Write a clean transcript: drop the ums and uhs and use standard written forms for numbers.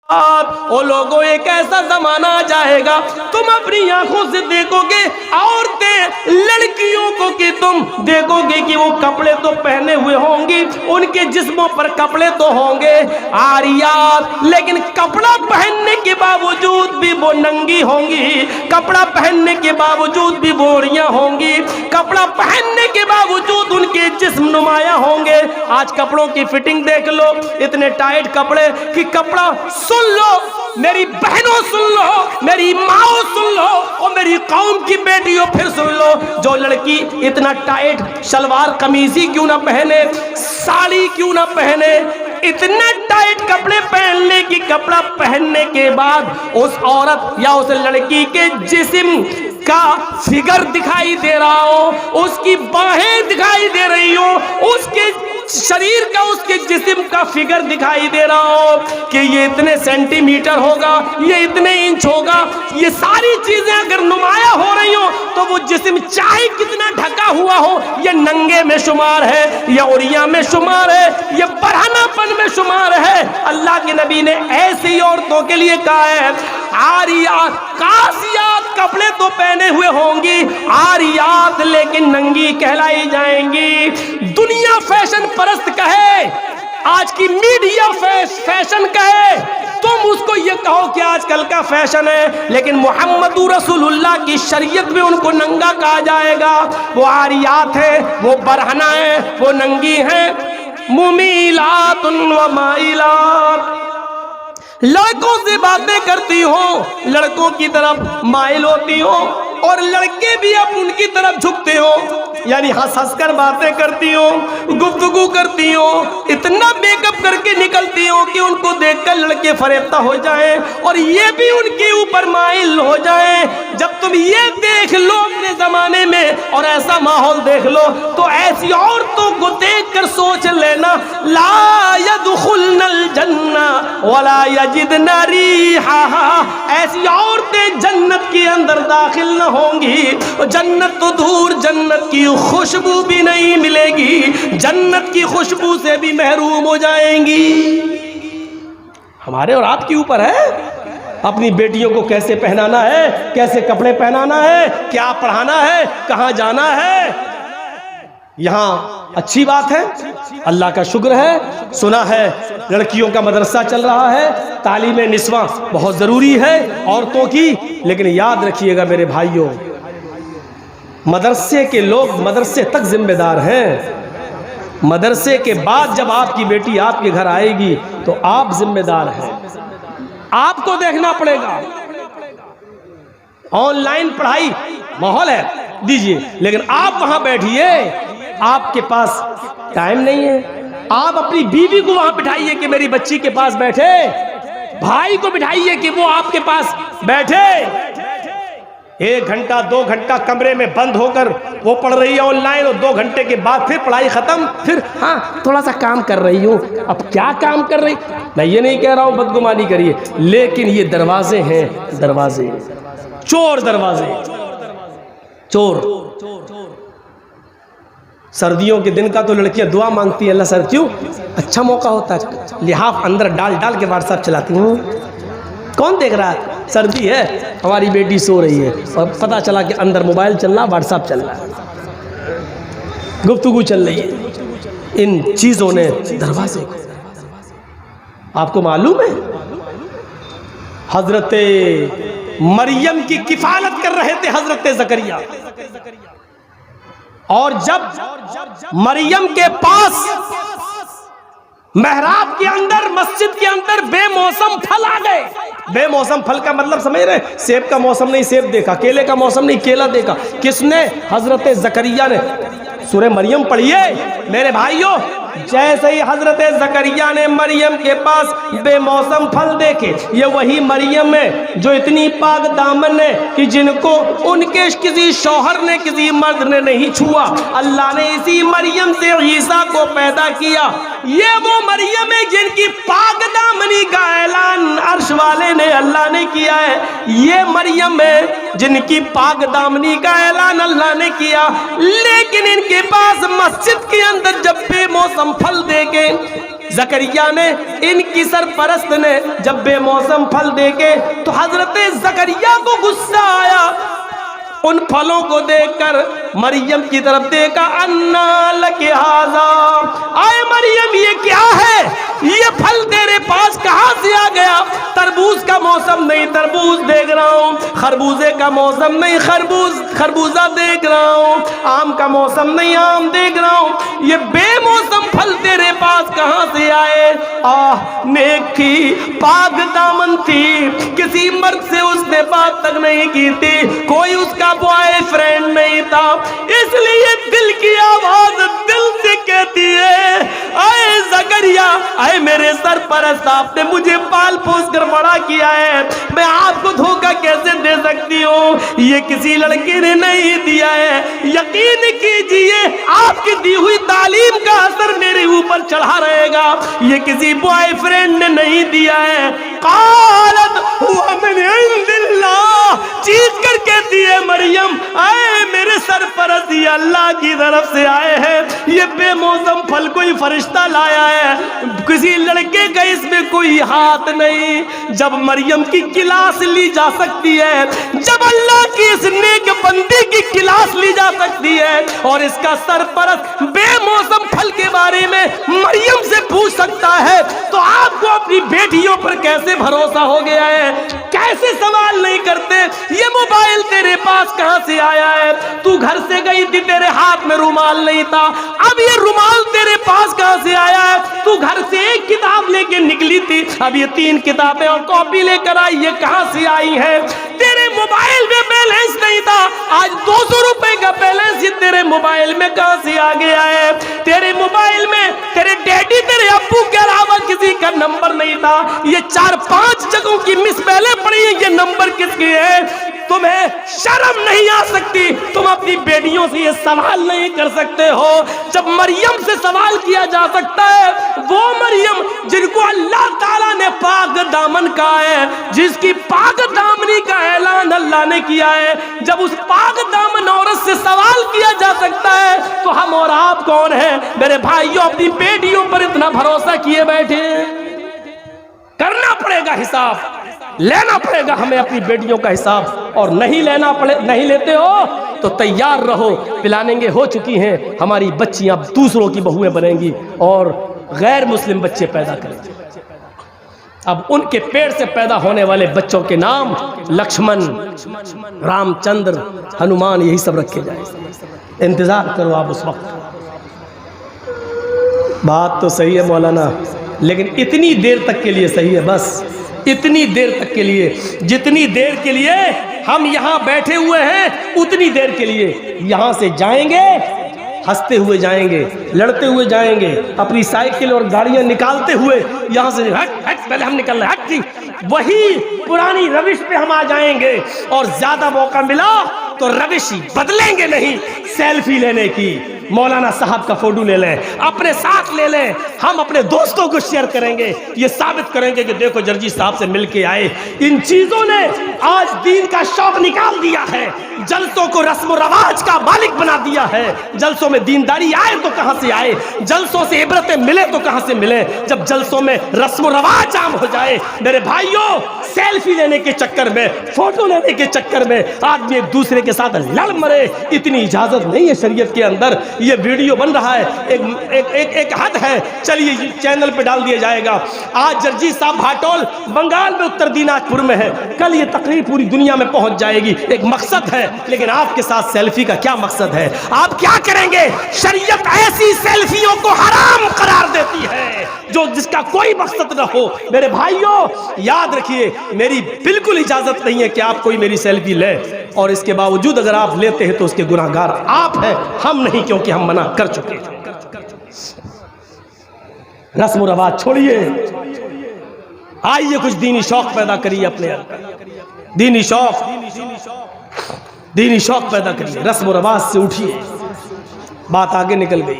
او لوگوں ایک ایسا زمانہ آ جائے گا تم اپنی آنکھوں سے دیکھو گے عورتیں لڑکیوں کو کہ تم دیکھو گے کہ وہ کپڑے تو پہنے ہوئے ہوں گی، ان کے جسموں پر کپڑے تو ہوں گے عاریات، لیکن کپڑا پہننے کے باوجود بھی وہ ننگی ہوں گی، کپڑا پہننے کے باوجود بھی بوریاں ہوں گی، کپڑا پہننے کے باوجود ان کے جسم نمایاں ہوں گے۔ آج کپڑوں کی فٹنگ دیکھ لو، اتنے ٹائٹ کپڑے کہ کپڑا سن لو، میری بہنوں سن لو، میری ماں سن لو، اور میری قوم کی بیٹیوں پھر سن لو، جو لڑکی اتنا ٹائٹ شلوار قمیضی کیوں نہ پہنے، ساڑی کیوں نہ پہنے، اتنے ٹائٹ کپڑے پہن لے کہ کپڑا پہننے کے بعد اس عورت یا اس لڑکی کے جسم کا فگر دکھائی دے رہا ہو، اس کی باہیں دکھائی دے رہی ہو، اس کے شریر کا، اس کے جسم کا فگر دکھائی دے رہا ہو کہ یہ اتنے سینٹی میٹر ہوگا، یہ اتنے انچ ہوگا، یہ ساری چیزیں اگر نمایاں ہو رہی ہوں تو وہ جسم چاہے کتنا ڈھکا ہوا ہو یہ ننگے میں شمار ہے، یہ عریاں میں شمار ہے، یہ برہنہ پن میں شمار ہے۔ اللہ کے نبی نے ایسی عورتوں کے لیے کہا ہے عاریات، قاسیات کپڑے تو پہنے ہوئے ہوں گی، عاریات لیکن ننگی کہلائی جائیں گی۔ دنیا فیشن پرست کہے، آج کی میڈیا فیشن کہے، تم اس کو یہ کہو کہ آج کل کا فیشن ہے، لیکن محمد رسول اللہ کی شریعت میں ان کو ننگا کہا جائے گا۔ وہ عاریات ہیں، وہ برہنہ ہیں، وہ ننگی ہیں۔ ممیلات و مائلات، لڑکوں سے باتیں کرتی ہوں، لڑکوں کی طرف مائل ہوتی ہوں، اور لڑکے بھی اب ان کی طرف جھکتے ہو، یعنی ہنس ہنس کر باتیں کرتی ہوں، گفتگو کرتی ہوں، اتنا میک اپ کر کے نکلتی ہوں کہ ان کو دیکھ کر لڑکے فریفتہ ہو جائیں اور یہ بھی ان کے اوپر مائل ہو جائیں۔ جب تم یہ دیکھ لو اپنے زمانے میں اور ایسا ماحول دیکھ لو تو ایسی عورتوں کو دیکھ کر سوچ لینا لا يدخلن الجنہ ولا یجدن ریحہا، ایسی عورتیں جنت کے اندر داخل نہ ہوں گی، جنت تو دور، جنت کی خوشبو بھی نہیں ملے گی، جنت کی خوشبو سے بھی محروم ہو جائیں گی۔ ہمارے اور آپ کے اوپر ہے اپنی بیٹیوں کو کیسے پہنانا ہے، کیسے کپڑے پہنانا ہے، کیا پڑھانا ہے، کہاں جانا ہے۔ یہاں اچھی بات ہے، اللہ کا شکر ہے، سنا ہے لڑکیوں کا مدرسہ چل رہا ہے، تعلیم نسواں بہت ضروری ہے عورتوں کی، لیکن یاد رکھیے گا میرے بھائیوں، مدرسے کے لوگ مدرسے تک ذمہ دار ہیں، مدرسے کے بعد جب آپ کی بیٹی آپ کے گھر آئے گی تو آپ ذمہ دار ہیں، آپ کو دیکھنا پڑے گا۔ آن لائن پڑھائی ماحول ہے دیجئے، لیکن آپ وہاں بیٹھیے، آپ کے پاس ٹائم نہیں ہے، آپ اپنی بیوی کو وہاں بٹھائیے کہ میری بچی کے پاس بیٹھے، بھائی کو بٹھائیے کہ وہ آپ کے پاس بیٹھے، 1 گھنٹہ 2 گھنٹہ کمرے میں بند ہو کر وہ پڑھ رہی ہے آن لائن، اور 2 گھنٹے کے بعد پھر پڑھائی ختم، پھر ہاں تھوڑا سا کام کر رہی ہوں۔ اب کیا کام کر رہی، میں یہ نہیں کہہ رہا ہوں بدگمانی کریے، لیکن یہ دروازے ہیں، دروازے چور، دروازے چور۔ سردیوں کے دن کا تو لڑکیاں دعا مانگتی ہیں، اللہ سر کیوں اچھا موقع ہوتا ہے، لحاف اندر ڈال ڈال کے واٹس ایپ چلاتی ہوں، کون دیکھ رہا ہے، سردی ہے، ہماری بیٹی سو رہی ہے اور پتہ چلا کہ اندر موبائل چل رہا، واٹس ایپ چل رہا ہے، گفتگو چل رہی ہے۔ ان چیزوں نے دروازے، آپ کو معلوم ہے حضرت مریم کی کفالت کر رہے تھے حضرت زکریا، اور جب مریم کے پاس محراب کے اندر، مسجد کے اندر بے موسم پھل آ گئے، بے موسم پھل کا مطلب سمجھ رہے، سیب کا موسم نہیں سیب دیکھا، کیلے کا موسم نہیں کیلا دیکھا، کس نے؟ حضرت زکریا نے۔ سورہ مریم پڑھیے میرے بھائیوں، جیسے ہی حضرت زکریا نے مریم کے پاس بے موسم پھل دیکھے، یہ وہی مریم ہے جو اتنی پاک دامن ہے کہ جن کو ان کے کسی شوہر نے، کسی مرد نے نہیں چھوا، اللہ نے اسی مریم سے عیسیٰ کو پیدا کیا۔ یہ وہ مریم ہے جن کی پاک دامنی کا اعلان عرش वाले ने अल्लाह ने किया है। ये मरियम है जिनकी पाक दामनी का ऐलान अल्लाह ने किया, लेकिन इनके पास मस्जिद के अंदर जब बेमौसम फल देके ज़करिया ने, इनकी सरपरस्त ने जब बेमौसम फल देके, तो हजरत ज़करिया को गुस्सा आया। उन फलों को देखकर मरियम की तरफ देखा, अन्ना लके हाज़ा, आए मरियम ये क्या है, ये फल तेरे पास कहाँ से आ गया? तरबूज का मौसम नहीं तरबूज देख रहा हूँ, खरबूजे का मौसम नहीं खरबूजा देख रहा हूँ, आम का मौसम नहीं आम देख रहा हूँ, ये बेमौसम फल तेरे पास कहाँ से आए? आह, नेक थी, पाक दामन थी, किसी मर्द से उसने बात तक नहीं की थी, कोई उसका बॉयफ्रेंड नहीं था, इसलिए दिल की आवाज दिल से कहती है, आए ज़करिया, आए मेरे सरपरस्त, आपने मुझे पाल पोस कर बड़ा किया है, मैं आपको धोखा कैसे दे सकती हूँ? ये किसी लड़के ने नहीं दिया है, यकीन कीजिए आपकी दी हुई तालीम का असर मेरे ऊपर चढ़ा रहेगा, ये किसी बॉयफ्रेंड ने नहीं दिया है। क़ालत हुआ मिन इंदिल्लाह, चीख कर कहती है मरियम, आए मेरे सरपरस्त, ये अल्लाह की तरफ से आए हैं, ये बेमौसम फल कोई फरिश्ता लाया है, किसी लड़के का इसमें कोई हाथ नहीं। जब मरियम की क्लास ली जा सकती है, जब अल्लाह की इस नेक बंदी की क्लास ली जा सकती है, और इसका सरपरस्त बेमौसम फल के बारे में मरियम से पूछ सकता है, तो आपको अपनी बेटियों पर कैसे भरोसा हो गया है? कैसे सवाल नहीं करते? ये मोबाइल तेरे पास कहां से आया है? तू घर से गई थी, तेरे हाथ में रुमाल नहीं था, अब ये रुमाल तेरे पास कहां से आया है? तू घर से एक किताब लेके निकली थी, अब ये 3 किताबें और कॉपी लेकर आई, ये कहां से आई है? तेरे मोबाइल में बैलेंस नहीं था, आज 200 रुपए का बैलेंस ये तेरे मोबाइल में कहां से आ गया है? तेरे मोबाइल में तेरे डैडी, तेरे अब्बू के अलावा किसी का नंबर नहीं था, ये 4-5 जगहों की मिस पहले पड़ी है, ये नंबर किसके है? तुम्हें शर्म नहीं आ सकती? तुम अपनी बेटियों से ये सवाल नहीं कर सकते हो? जब मरियम से सवाल किया जा सकता है, वो मरियम जिनको अल्लाह ताला ने पाक दामन कहा है, जिसकी पाक दामनी का ऐलान अल्लाह ने किया है, जब उस पाक दामन औरत से सवाल किया जा सकता है, तो हम और आप कौन हैं? मेरे भाइयों, अपनी बेटियों पर इतना भरोसा किए बैठे। करना पड़ेगा हिसाब, लेना पड़ेगा हमें अपनी बेटियों का हिसाब, और नहीं लेते हो तो तैयार रहो, पिलानेंगे हो चुकी हैं हमारी बच्चियां, दूसरों की बहुएं बनेंगी और गैर मुस्लिम बच्चे पैदा करेंगे। अब उनके पेट से पैदा होने वाले बच्चों के नाम लक्ष्मण, रामचंद्र, हनुमान, यही सब रखे जाए। इंतजार करो आप उस वक्त। बात तो सही है मौलाना, लेकिन इतनी देर तक के लिए सही है, बस इतनी देर तक के लिए, जितनी देर के लिए हम यहाँ बैठे हुए हैं, उतनी देर के लिए यहाँ से जाएंगे, हंसते हुए जाएंगे, लड़ते हुए जाएंगे, अपनी साइकिल और गाड़ियां निकालते हुए यहाँ से हट पहले हम निकल रहे, हट जी, वही पुरानी रविश पे हम आ जाएंगे, और ज्यादा मौका मिला तो रविश बदलेंगे नहीं, सेल्फी लेने की, मौलाना साहब का फोटो ले लें, अपने साथ ले लें, हम अपने दोस्तों को शेयर करेंगे, ये साबित करेंगे कि देखो जर्जी साहब से मिलके आए। इन चीजों ने आज दीन का शौक निकाल दिया है, जलसों को रस्म रवाज का मालिक बना दिया है। जलसों में दीनदारी आए तो कहां से आए, जलसों से इबरतें मिले तो कहां से मिले, जब जलसों में रस्म रवाज आम हो जाए। मेरे भाइयों, सेल्फी लेने के चक्कर में, फोटो लेने के चक्कर में आदमी एक दूसरे के साथ लड़ मरे, इतनी इजाजत नहीं है शरीयत के अंदर। ये वीडियो बन रहा है, एक हद है, चलिए चैनल पे डाल दिया जाएगा। आज जर्जी साहब भाटोल बंगाल में उत्तर दिनाजपुर में है, कल ये तकरीर पूरी दुनिया में पहुंच जाएगी। एक मकसद है, लेकिन आपके साथ सेल्फी का क्या मकसद है? आप क्या करेंगे? शरीयत ऐसी सेल्फियों को हराम करार देती है जो जिसका कोई मकसद न हो। मेरे भाइयों, याद रखिए, मेरी बिल्कुल इजाजत नहीं है कि आप कोई मेरी सेल्फी ले, और इसके बावजूद अगर आप लेते हैं तो उसके गुनाहगार आप हैं, हम नहीं, क्योंकि हम मना कर चुके हैं। रस्म रवाज छोड़िए, आइए कुछ दीनी शौक पैदा करिए अपने अंदर, दीनी शौक पैदा करिए, रस्म रवाज से उठिए। बात आगे निकल गई।